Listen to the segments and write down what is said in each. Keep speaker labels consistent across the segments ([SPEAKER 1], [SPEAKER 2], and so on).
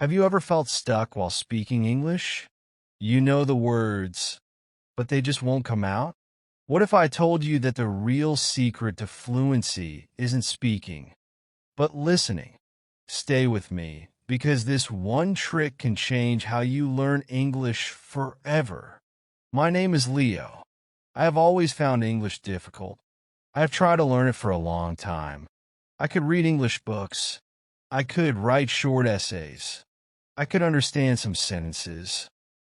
[SPEAKER 1] Have you ever felt stuck while speaking English? You know the words, but they just won't come out? What if I told you that the real secret to fluency isn't speaking, but listening? Stay with me, because this one trick can change how you learn English forever. My name is Leo. I have always found English difficult. I have tried to learn it for a long time. I could read English books. I could write short essays. I could understand some sentences,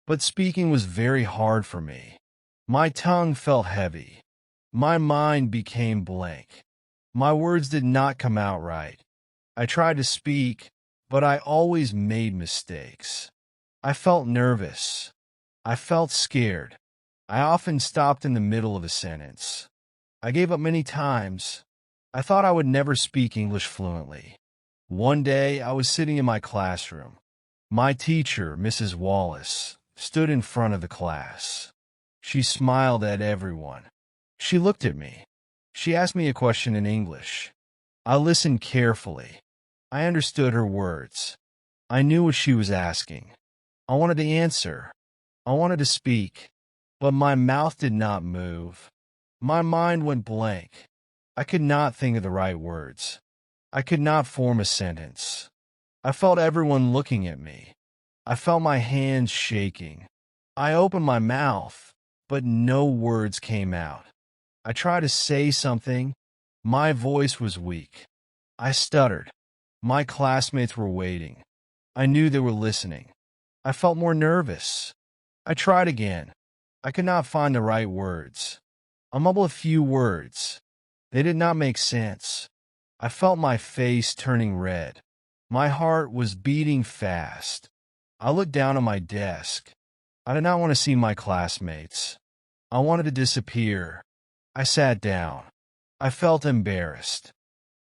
[SPEAKER 1] but speaking was very hard for me. My tongue felt heavy. My mind became blank. My words did not come out right. I tried to speak, but I always made mistakes. I felt nervous. I felt scared. I often stopped in the middle of a sentence. I gave up many times. I thought I would never speak English fluently. One day, I was sitting in my classroom. My teacher, Mrs. Wallace, stood in front of the class. She smiled at everyone. She looked at me. She asked me a question in English. I listened carefully. I understood her words. I knew what she was asking. I wanted to answer. I wanted to speak, but my mouth did not move. My mind went blank. I could not think of the right words. I could not form a sentence. I felt everyone looking at me. I felt my hands shaking. I opened my mouth, but no words came out. I tried to say something. My voice was weak. I stuttered. My classmates were waiting. I knew they were listening. I felt more nervous. I tried again. I could not find the right words. I mumbled a few words. They did not make sense. I felt my face turning red. My heart was beating fast. I looked down at my desk. I did not want to see my classmates. I wanted to disappear. I sat down. I felt embarrassed.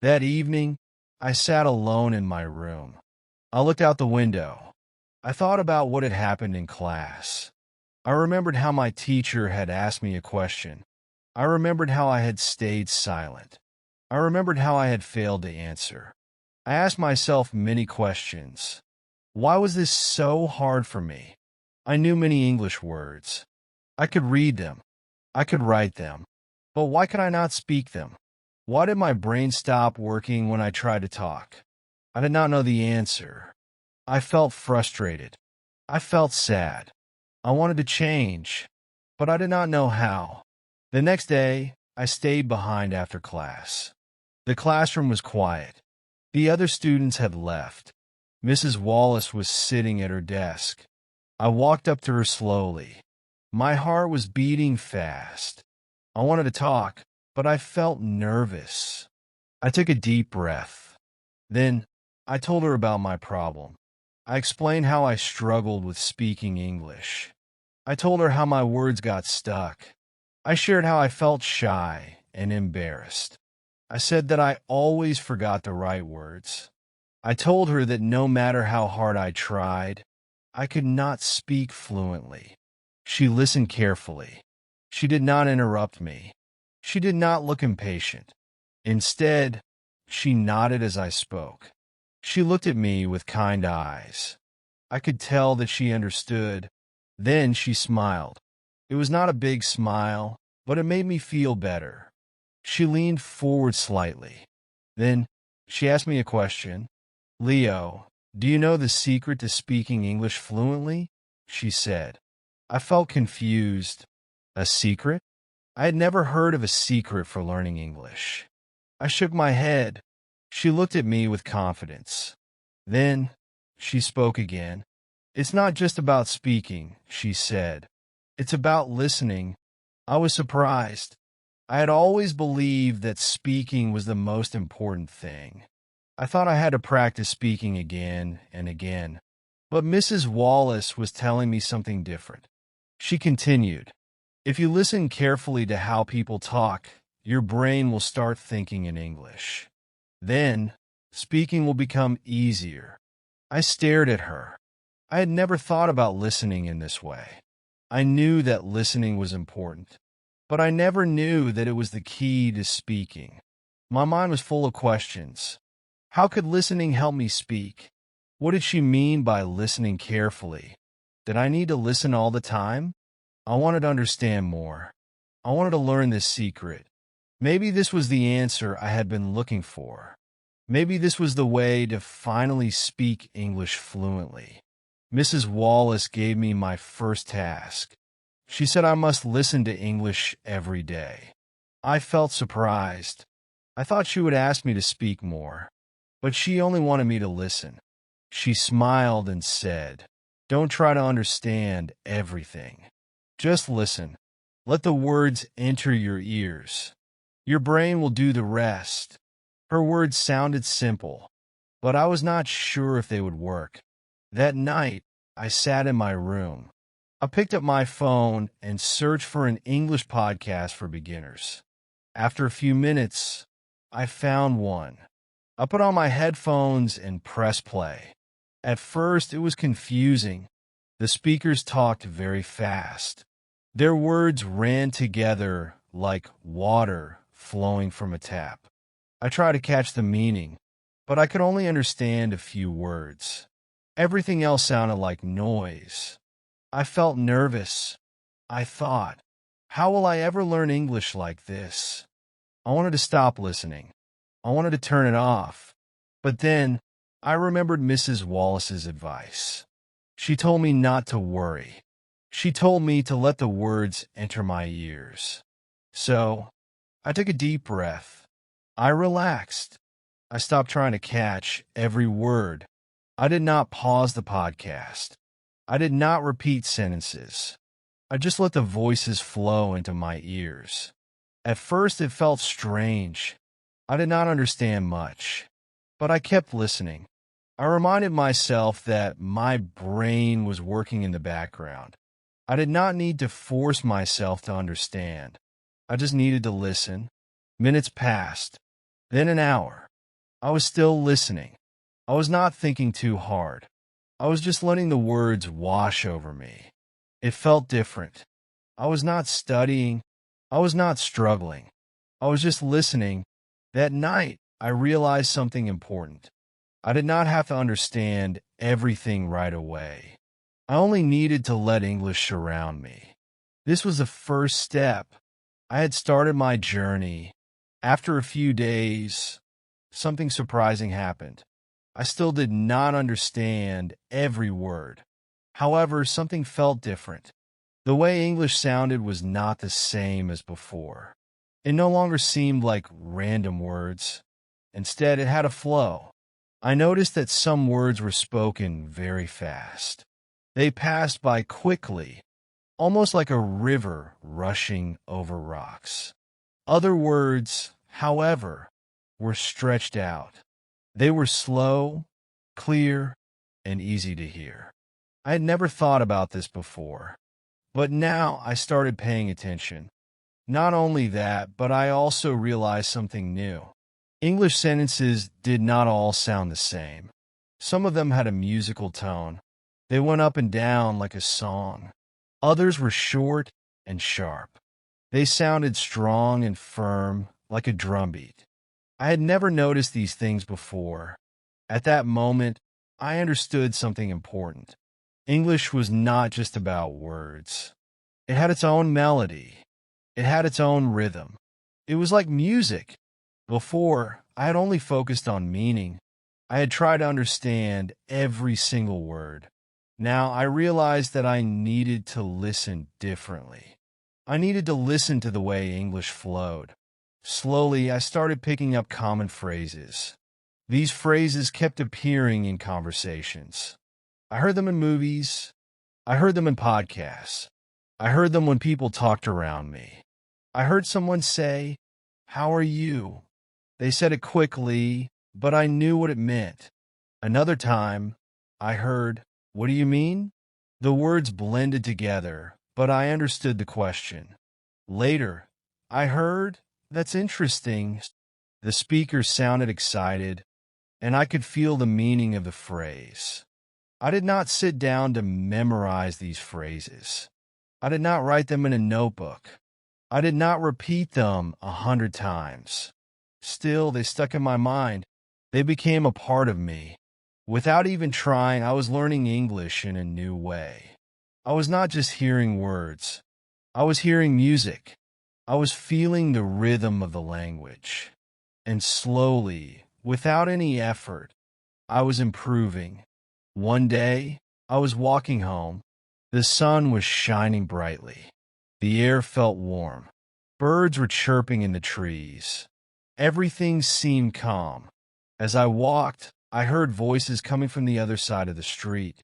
[SPEAKER 1] That evening, I sat alone in my room. I looked out the window. I thought about what had happened in class. I remembered how my teacher had asked me a question. I remembered how I had stayed silent. I remembered how I had failed to answer. I asked myself many questions. Why was this so hard for me? I knew many English words. I could read them. I could write them. But why could I not speak them? Why did my brain stop working when I tried to talk? I did not know the answer. I felt frustrated. I felt sad. I wanted to change, but I did not know how. The next day, I stayed behind after class. The classroom was quiet. The other students had left. Mrs. Wallace was sitting at her desk. I walked up to her slowly. My heart was beating fast. I wanted to talk, but I felt nervous. I took a deep breath. Then, I told her about my problem. I explained how I struggled with speaking English. I told her how my words got stuck. I shared how I felt shy and embarrassed. I said that I always forgot the right words. I told her that no matter how hard I tried, I could not speak fluently. She listened carefully. She did not interrupt me. She did not look impatient. Instead, she nodded as I spoke. She looked at me with kind eyes. I could tell that she understood. Then she smiled. It was not a big smile, but it made me feel better. She leaned forward slightly. Then she asked me a question. Leo, do you know the secret to speaking English fluently? She said. I felt confused. A secret? I had never heard of a secret for learning English. I shook my head. She looked at me with confidence. Then she spoke again. It's not just about speaking, she said. It's about listening. I was surprised. I had always believed that speaking was the most important thing. I thought I had to practice speaking again and again. But Mrs. Wallace was telling me something different. She continued, if you listen carefully to how people talk, your brain will start thinking in English. Then, speaking will become easier. I stared at her. I had never thought about listening in this way. I knew that listening was important, but I never knew that it was the key to speaking. My mind was full of questions. How could listening help me speak? What did she mean by listening carefully? Did I need to listen all the time? I wanted to understand more. I wanted to learn this secret. Maybe this was the answer I had been looking for. Maybe this was the way to finally speak English fluently. Mrs. Wallace gave me my first task. She said I must listen to English every day. I felt surprised. I thought she would ask me to speak more, but she only wanted me to listen. She smiled and said, "Don't try to understand everything. Just listen. Let the words enter your ears. Your brain will do the rest." Her words sounded simple, but I was not sure if they would work. That night, I sat in my room. I picked up my phone and searched for an English podcast for beginners. After a few minutes, I found one. I put on my headphones and pressed play. At first, it was confusing. The speakers talked very fast. Their words ran together like water flowing from a tap. I tried to catch the meaning, but I could only understand a few words. Everything else sounded like noise. I felt nervous. I thought, how will I ever learn English like this? I wanted to stop listening. I wanted to turn it off. But then I remembered Mrs. Wallace's advice. She told me not to worry. She told me to let the words enter my ears. So I took a deep breath. I relaxed. I stopped trying to catch every word. I did not pause the podcast. I did not repeat sentences. I just let the voices flow into my ears. At first, it felt strange. I did not understand much, but I kept listening. I reminded myself that my brain was working in the background. I did not need to force myself to understand. I just needed to listen. Minutes passed, then an hour. I was still listening. I was not thinking too hard. I was just letting the words wash over me. It felt different. I was not studying. I was not struggling. I was just listening. That night, I realized something important. I did not have to understand everything right away. I only needed to let English surround me. This was the first step. I had started my journey. After a few days, something surprising happened. I still did not understand every word. However, something felt different. The way English sounded was not the same as before. It no longer seemed like random words. Instead, it had a flow. I noticed that some words were spoken very fast. They passed by quickly, almost like a river rushing over rocks. Other words, however, were stretched out. They were slow, clear, and easy to hear. I had never thought about this before, but now I started paying attention. Not only that, but I also realized something new. English sentences did not all sound the same. Some of them had a musical tone. They went up and down like a song. Others were short and sharp. They sounded strong and firm like a drumbeat. I had never noticed these things before. At that moment, I understood something important. English was not just about words. It had its own melody. It had its own rhythm. It was like music. Before, I had only focused on meaning. I had tried to understand every single word. Now I realized that I needed to listen differently. I needed to listen to the way English flowed. Slowly, I started picking up common phrases. These phrases kept appearing in conversations. I heard them in movies. I heard them in podcasts. I heard them when people talked around me. I heard someone say, "How are you?" They said it quickly, but I knew what it meant. Another time, I heard, "What do you mean?" The words blended together, but I understood the question. Later, I heard, "That's interesting." The speaker sounded excited, and I could feel the meaning of the phrase. I did not sit down to memorize these phrases. I did not write them in a notebook. I did not repeat them 100 times. Still, they stuck in my mind. They became a part of me. Without even trying, I was learning English in a new way. I was not just hearing words. I was hearing music. I was feeling the rhythm of the language. And slowly, without any effort, I was improving. One day, I was walking home. The sun was shining brightly. The air felt warm. Birds were chirping in the trees. Everything seemed calm. As I walked, I heard voices coming from the other side of the street.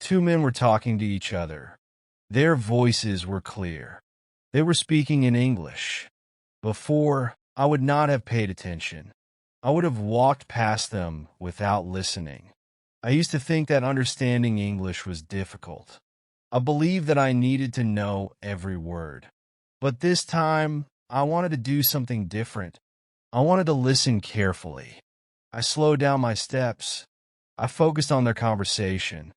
[SPEAKER 1] Two men were talking to each other. Their voices were clear. They were speaking in English. Before, I would not have paid attention. I would have walked past them without listening. I used to think that understanding English was difficult. I believed that I needed to know every word. But this time, I wanted to do something different. I wanted to listen carefully. I slowed down my steps. I focused on their conversation.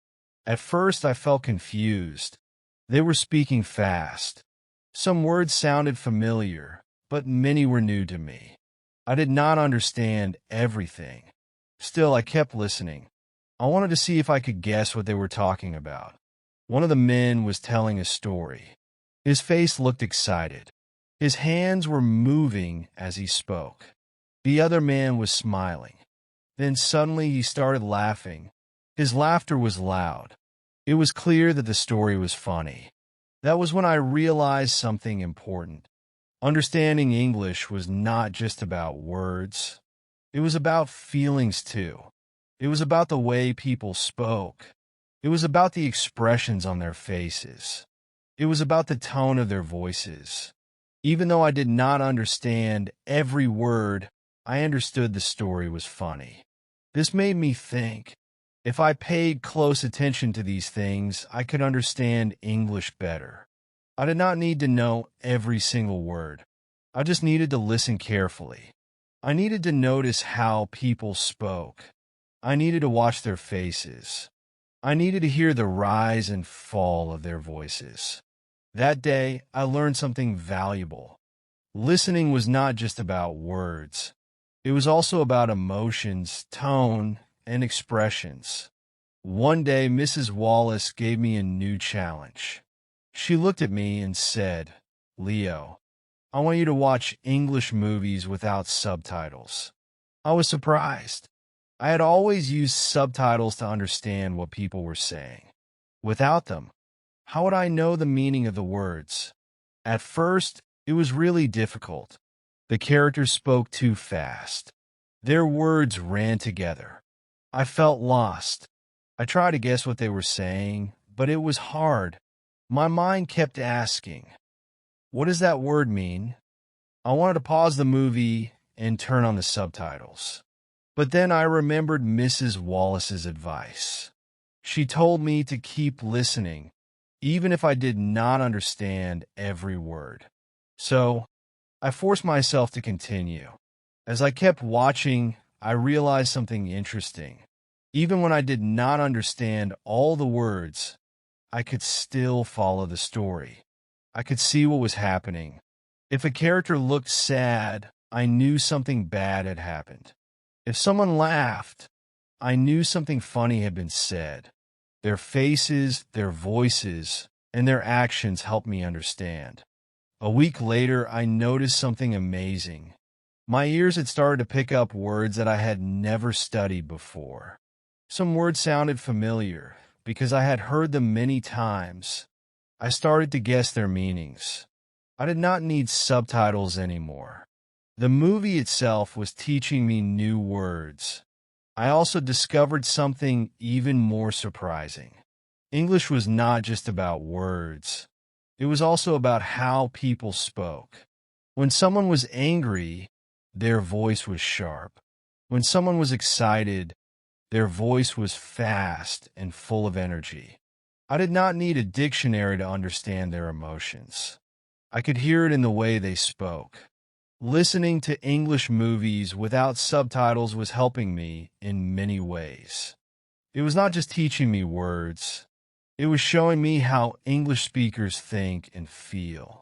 [SPEAKER 1] At first, I felt confused. They were speaking fast. Some words sounded familiar, but many were new to me. I did not understand everything. Still, I kept listening. I wanted to see if I could guess what they were talking about. One of the men was telling a story. His face looked excited. His hands were moving as he spoke. The other man was smiling. Then suddenly he started laughing. His laughter was loud. It was clear that the story was funny. That was when I realized something important. Understanding English was not just about words. It was about feelings too. It was about the way people spoke. It was about the expressions on their faces. It was about the tone of their voices. Even though I did not understand every word, I understood the story was funny. This made me think. If I paid close attention to these things, I could understand English better. I did not need to know every single word. I just needed to listen carefully. I needed to notice how people spoke. I needed to watch their faces. I needed to hear the rise and fall of their voices. That day, I learned something valuable. Listening was not just about words. It was also about emotions, tone, and expressions. One day, Mrs. Wallace gave me a new challenge. She looked at me and said, "Leo, I want you to watch English movies without subtitles." I was surprised. I had always used subtitles to understand what people were saying. Without them, how would I know the meaning of the words? At first, it was really difficult. The characters spoke too fast. Their words ran together. I felt lost. I tried to guess what they were saying, but it was hard. My mind kept asking, "What does that word mean?" I wanted to pause the movie and turn on the subtitles. But then I remembered Mrs. Wallace's advice. She told me to keep listening, even if I did not understand every word. So, I forced myself to continue. As I kept watching, I realized something interesting. Even when I did not understand all the words, I could still follow the story. I could see what was happening. If a character looked sad, I knew something bad had happened. If someone laughed, I knew something funny had been said. Their faces, their voices, and their actions helped me understand. A week later, I noticed something amazing. My ears had started to pick up words that I had never studied before. Some words sounded familiar because I had heard them many times. I started to guess their meanings. I did not need subtitles anymore. The movie itself was teaching me new words. I also discovered something even more surprising. English was not just about words. It was also about how people spoke. When someone was angry, their voice was sharp. When someone was excited, their voice was fast and full of energy. I did not need a dictionary to understand their emotions. I could hear it in the way they spoke. Listening to English movies without subtitles was helping me in many ways. It was not just teaching me words. It was showing me how English speakers think and feel.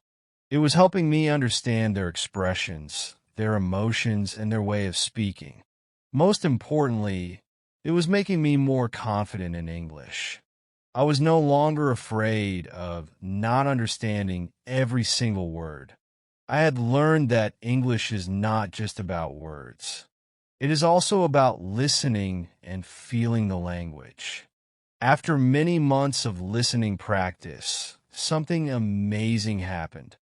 [SPEAKER 1] It was helping me understand their expressions, their emotions, and their way of speaking. Most importantly, It was making me more confident in English. I was no longer afraid of not understanding every single word. I had learned that English is not just about words. It is also about listening and feeling the language. After many months of listening practice, something amazing happened.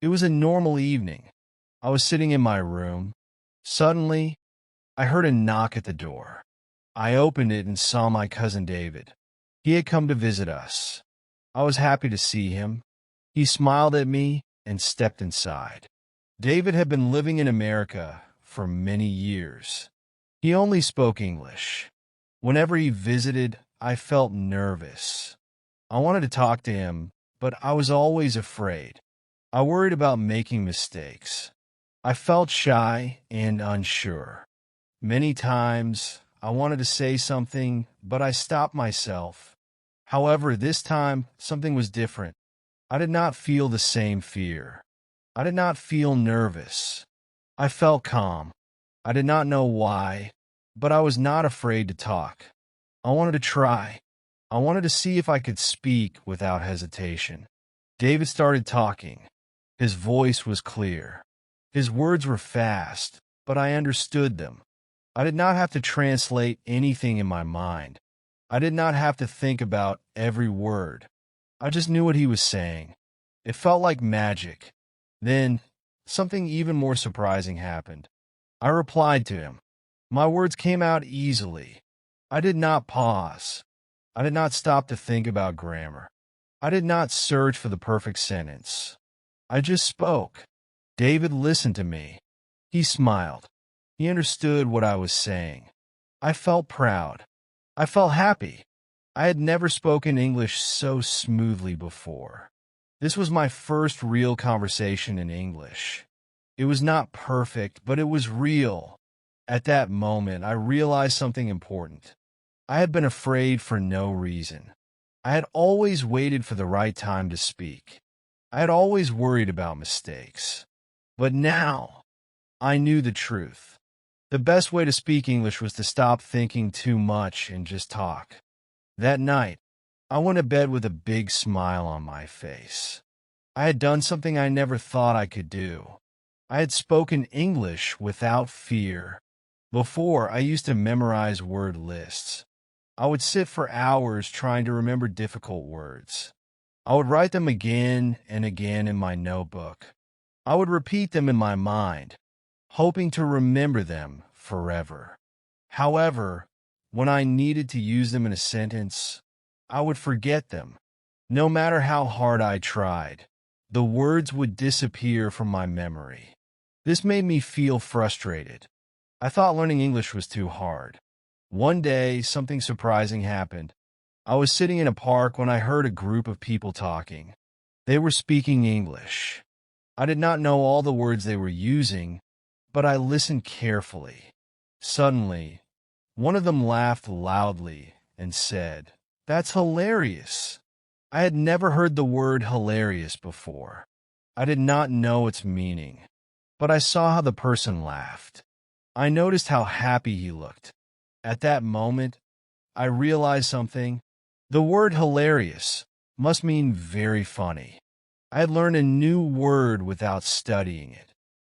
[SPEAKER 1] It was a normal evening. I was sitting in my room. Suddenly, I heard a knock at the door. I opened it and saw my cousin David. He had come to visit us. I was happy to see him. He smiled at me and stepped inside. David had been living in America for many years. He only spoke English. Whenever he visited, I felt nervous. I wanted to talk to him, but I was always afraid. I worried about making mistakes. I felt shy and unsure. Many times, I wanted to say something, but I stopped myself. However, this time, something was different. I did not feel the same fear. I did not feel nervous. I felt calm. I did not know why, but I was not afraid to talk. I wanted to try. I wanted to see if I could speak without hesitation. David started talking. His voice was clear. His words were fast, but I understood them. I did not have to translate anything in my mind. I did not have to think about every word. I just knew what he was saying. It felt like magic. Then, something even more surprising happened. I replied to him. My words came out easily. I did not pause. I did not stop to think about grammar. I did not search for the perfect sentence. I just spoke. David listened to me. He smiled. He understood what I was saying. I felt proud. I felt happy. I had never spoken English so smoothly before. This was my first real conversation in English. It was not perfect, but it was real. At that moment, I realized something important. I had been afraid for no reason. I had always waited for the right time to speak. I had always worried about mistakes. But now, I knew the truth. The best way to speak English was to stop thinking too much and just talk. That night, I went to bed with a big smile on my face. I had done something I never thought I could do. I had spoken English without fear. Before, I used to memorize word lists. I would sit for hours trying to remember difficult words. I would write them again and again in my notebook. I would repeat them in my mind, hoping to remember them forever. However, when I needed to use them in a sentence, I would forget them. No matter how hard I tried, the words would disappear from my memory. This made me feel frustrated. I thought learning English was too hard. One day, something surprising happened. I was sitting in a park when I heard a group of people talking. They were speaking English. I did not know all the words they were using, but I listened carefully. Suddenly, one of them laughed loudly and said, "That's hilarious." I had never heard the word hilarious before. I did not know its meaning, but I saw how the person laughed. I noticed how happy he looked. At that moment, I realized something. The word hilarious must mean very funny. I had learned a new word without studying it.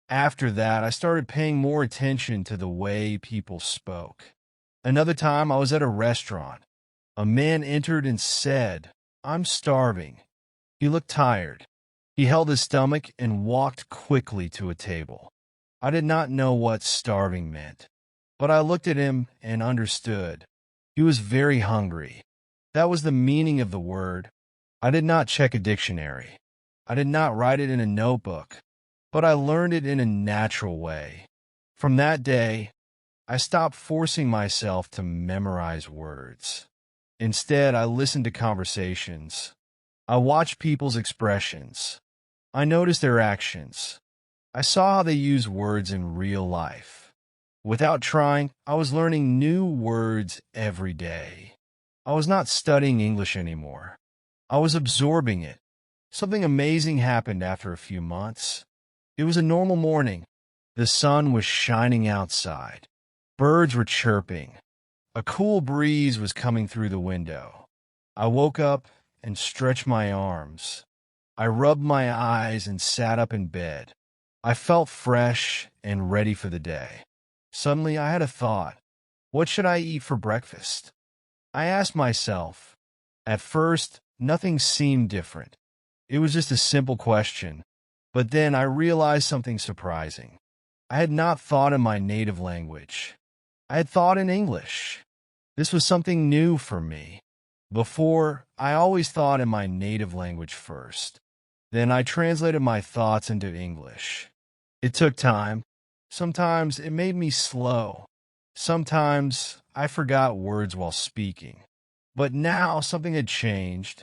[SPEAKER 1] After that, I started paying more attention to the way people spoke. Another time, I was at a restaurant. A man entered and said, "I'm starving." He looked tired. He held his stomach and walked quickly to a table. I did not know what starving meant, but I looked at him and understood. He was very hungry. That was the meaning of the word. I did not check a dictionary. I did not write it in a notebook, but I learned it in a natural way. From that day, I stopped forcing myself to memorize words. Instead, I listened to conversations. I watched people's expressions. I noticed their actions. I saw how they use words in real life. Without trying, I was learning new words every day. I was not studying English anymore. I was absorbing it. Something amazing happened after a few months. It was a normal morning. The sun was shining outside. Birds were chirping. A cool breeze was coming through the window. I woke up and stretched my arms. I rubbed my eyes and sat up in bed. I felt fresh and ready for the day. Suddenly, I had a thought. What should I eat for breakfast? I asked myself. At first, nothing seemed different. It was just a simple question. But then I realized something surprising. I had not thought in my native language. I had thought in English. This was something new for me. Before, I always thought in my native language first. Then I translated my thoughts into English. It took time. Sometimes it made me slow. Sometimes I forgot words while speaking. But now something had changed.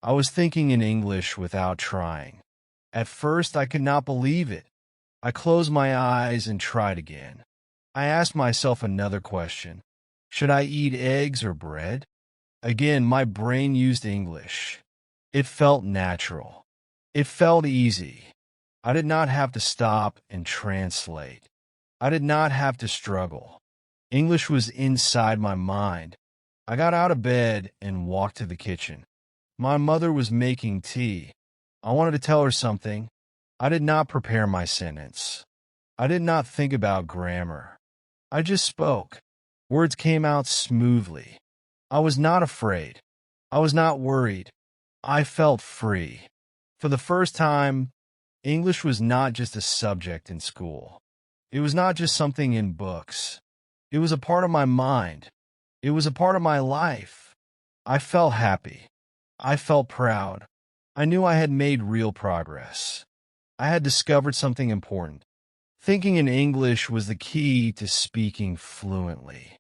[SPEAKER 1] I was thinking in English without trying. At first, I could not believe it. I closed my eyes and tried again. I asked myself another question. Should I eat eggs or bread? Again, my brain used English. It felt natural. It felt easy. I did not have to stop and translate. I did not have to struggle. English was inside my mind. I got out of bed and walked to the kitchen. My mother was making tea. I wanted to tell her something. I did not prepare my sentence. I did not think about grammar. I just spoke. Words came out smoothly. I was not afraid. I was not worried. I felt free. For the first time, English was not just a subject in school. It was not just something in books. It was a part of my mind. It was a part of my life. I felt happy. I felt proud. I knew I had made real progress. I had discovered something important. Thinking in English was the key to speaking fluently.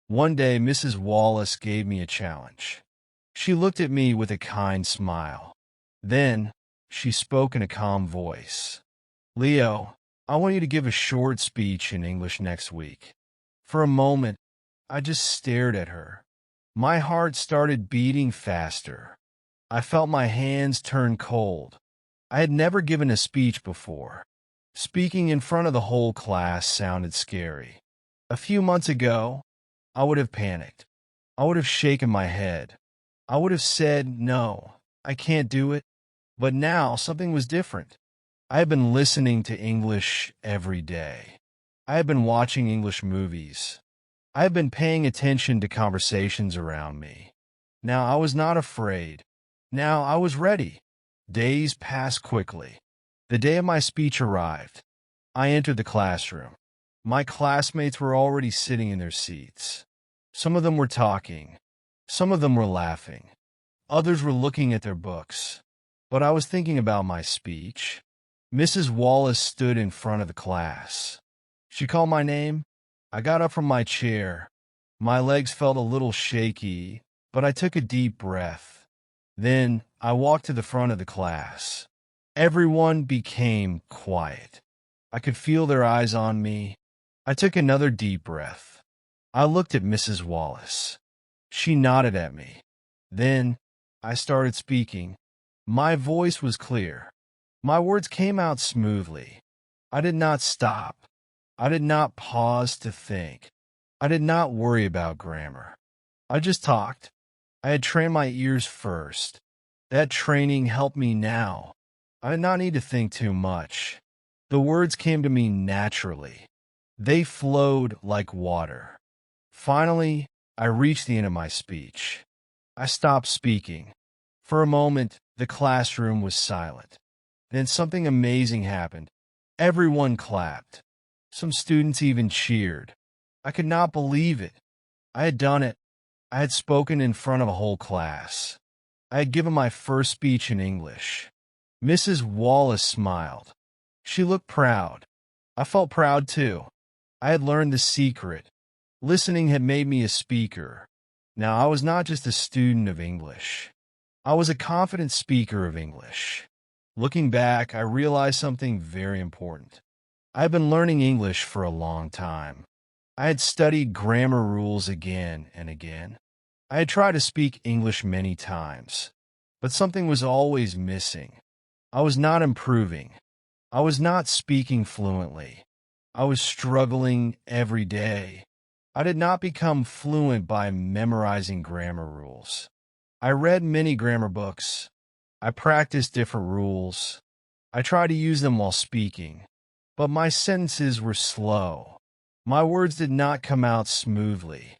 [SPEAKER 1] One day, Mrs. Wallace gave me a challenge. She looked at me with a kind smile. Then, she spoke in a calm voice. Leo, I want you to give a short speech in English next week. For a moment, I just stared at her. My heart started beating faster. I felt my hands turn cold. I had never given a speech before. Speaking in front of the whole class sounded scary. A few months ago, I would have panicked. I would have shaken my head. I would have said, no, I can't do it. But now something was different. I had been listening to English every day. I had been watching English movies. I had been paying attention to conversations around me. Now I was not afraid. Now I was ready. Days passed quickly. The day of my speech arrived. I entered the classroom. My classmates were already sitting in their seats. Some of them were talking. Some of them were laughing. Others were looking at their books. But I was thinking about my speech. Mrs. Wallace stood in front of the class. She called my name. I got up from my chair. My legs felt a little shaky, but I took a deep breath. Then I walked to the front of the class. Everyone became quiet. I could feel their eyes on me. I took another deep breath. I looked at Mrs. Wallace. She nodded at me. Then I started speaking. My voice was clear. My words came out smoothly. I did not stop. I did not pause to think. I did not worry about grammar. I just talked. I had trained my ears first. That training helped me now. I did not need to think too much. The words came to me naturally. They flowed like water. Finally, I reached the end of my speech. I stopped speaking. For a moment, the classroom was silent. Then something amazing happened. Everyone clapped. Some students even cheered. I could not believe it. I had done it. I had spoken in front of a whole class. I had given my first speech in English. Mrs. Wallace smiled. She looked proud. I felt proud too. I had learned the secret. Listening had made me a speaker. Now I was not just a student of English. I was a confident speaker of English. Looking back, I realized something very important. I had been learning English for a long time. I had studied grammar rules again and again. I had tried to speak English many times, but something was always missing. I was not improving. I was not speaking fluently. I was struggling every day. I did not become fluent by memorizing grammar rules. I read many grammar books. I practiced different rules. I tried to use them while speaking, but my sentences were slow. My words did not come out smoothly.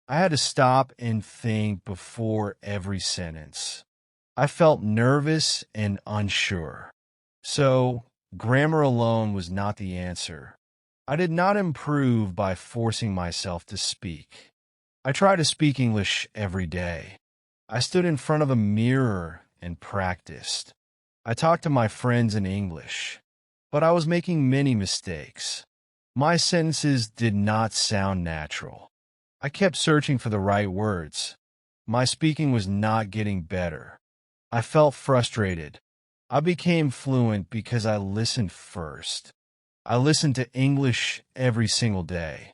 [SPEAKER 1] I had to stop and think before every sentence. I felt nervous and unsure. So, grammar alone was not the answer. I did not improve by forcing myself to speak. I tried to speak English every day. I stood in front of a mirror and practiced. I talked to my friends in English, but I was making many mistakes. My sentences did not sound natural. I kept searching for the right words. My speaking was not getting better. I felt frustrated. I became fluent because I listened first. I listened to English every single day.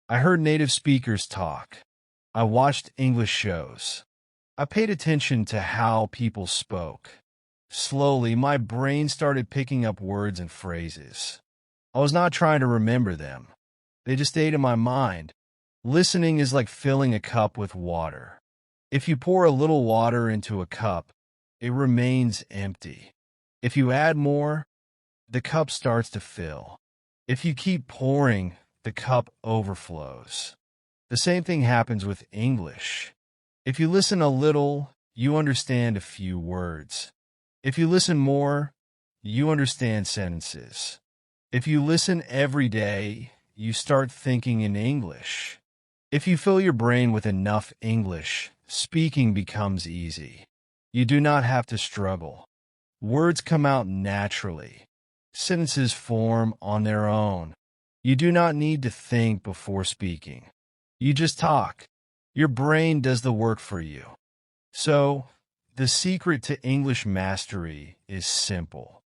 [SPEAKER 1] I heard native speakers talk. I watched English shows. I paid attention to how people spoke. Slowly, my brain started picking up words and phrases. I was not trying to remember them. They just stayed in my mind. Listening is like filling a cup with water. If you pour a little water into a cup, it remains empty. If you add more, the cup starts to fill. If you keep pouring, the cup overflows. The same thing happens with English. If you listen a little, you understand a few words. If you listen more, you understand sentences. If you listen every day, you start thinking in English. If you fill your brain with enough English, speaking becomes easy. You do not have to struggle. Words come out naturally. Sentences form on their own. You do not need to think before speaking. You just talk. Your brain does the work for you. So, the secret to English mastery is simple.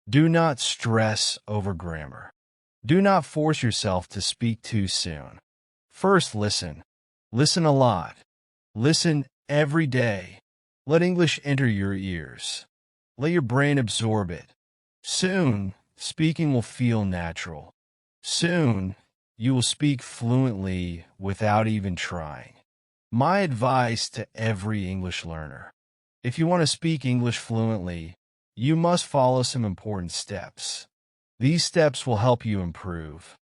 [SPEAKER 1] Do not stress over grammar. Do not force yourself to speak too soon. First, listen. Listen a lot. Listen every day. Let English enter your ears. Let your brain absorb it. Soon, speaking will feel natural. Soon, you will speak fluently without even trying. My advice to every English learner: if you want to speak English fluently, you must follow some important steps. These steps will help you improve.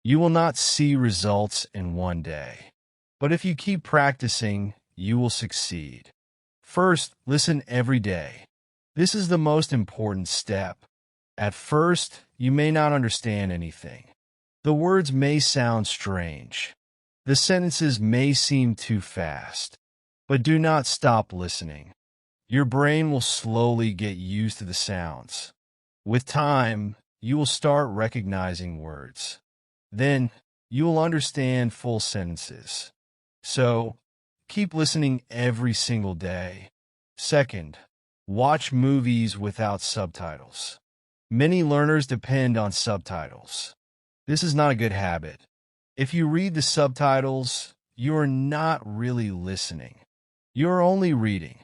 [SPEAKER 1] You will not see results in one day, but if you keep practicing, you will succeed. First, listen every day. This is the most important step. At first, you may not understand anything. The words may sound strange. The sentences may seem too fast. But do not stop listening. Your brain will slowly get used to the sounds. With time, you will start recognizing words. Then, you will understand full sentences. So, keep listening every single day. Second, watch movies without subtitles. Many learners depend on subtitles. This is not a good habit. If you read the subtitles, you are not really listening. You are only reading.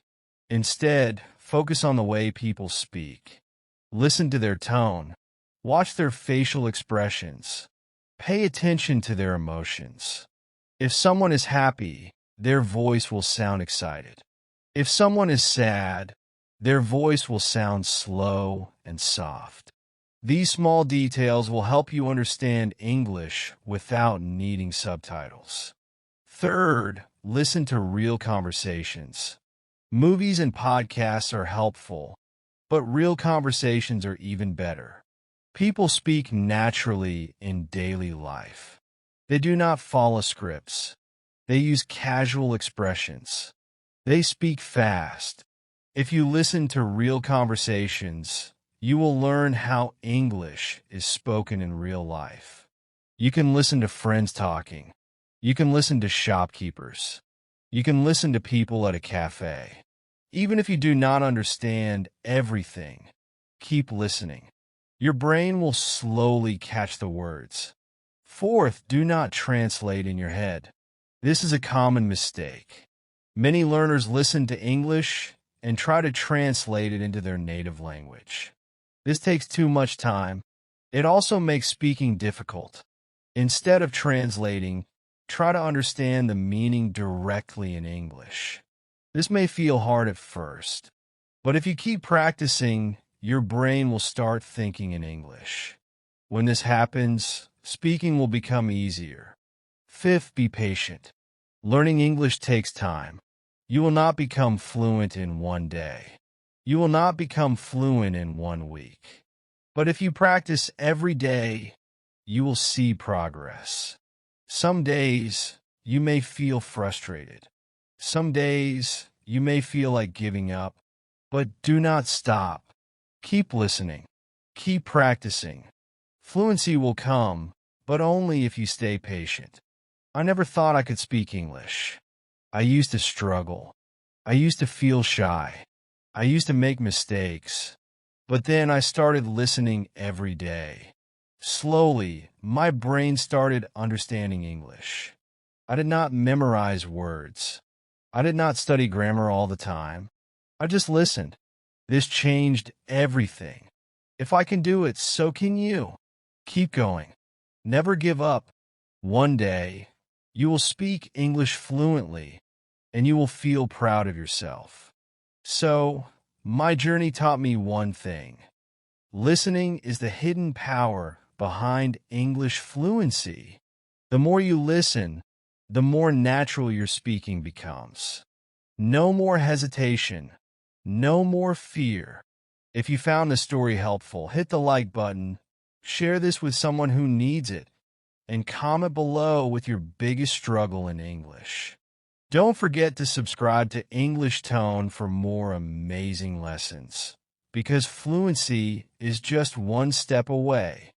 [SPEAKER 1] Instead, focus on the way people speak. Listen to their tone. Watch their facial expressions. Pay attention to their emotions. If someone is happy, their voice will sound excited. If someone is sad, their voice will sound slow and soft. These small details will help you understand English without needing subtitles. Third, listen to real conversations. Movies and podcasts are helpful, but real conversations are even better. People speak naturally in daily life. They do not follow scripts. They use casual expressions. They speak fast. If you listen to real conversations, you will learn how English is spoken in real life. You can listen to friends talking. You can listen to shopkeepers. You can listen to people at a cafe. Even if you do not understand everything, keep listening. Your brain will slowly catch the words. Fourth, do not translate in your head. This is a common mistake. Many learners listen to English and try to translate it into their native language. This takes too much time. It also makes speaking difficult. Instead of translating, try to understand the meaning directly in English. This may feel hard at first, but if you keep practicing, your brain will start thinking in English. When this happens, speaking will become easier. Fifth, be patient. Learning English takes time. You will not become fluent in one day. You will not become fluent in 1 week. But if you practice every day, you will see progress. Some days, you may feel frustrated. Some days, you may feel like giving up. But do not stop. Keep listening. Keep practicing. Fluency will come, but only if you stay patient. I never thought I could speak English. I used to struggle. I used to feel shy. I used to make mistakes. But then I started listening every day. Slowly, my brain started understanding English. I did not memorize words. I did not study grammar all the time. I just listened. This changed everything. If I can do it, so can you. Keep going. Never give up. One day, you will speak English fluently, and you will feel proud of yourself. So, my journey taught me one thing. Listening is the hidden power behind English fluency. The more you listen, the more natural your speaking becomes. No more hesitation. No more fear. If you found this story helpful, hit the like button, share this with someone who needs it, and comment below with your biggest struggle in English. Don't forget to subscribe to English Tone for more amazing lessons, because fluency is just one step away.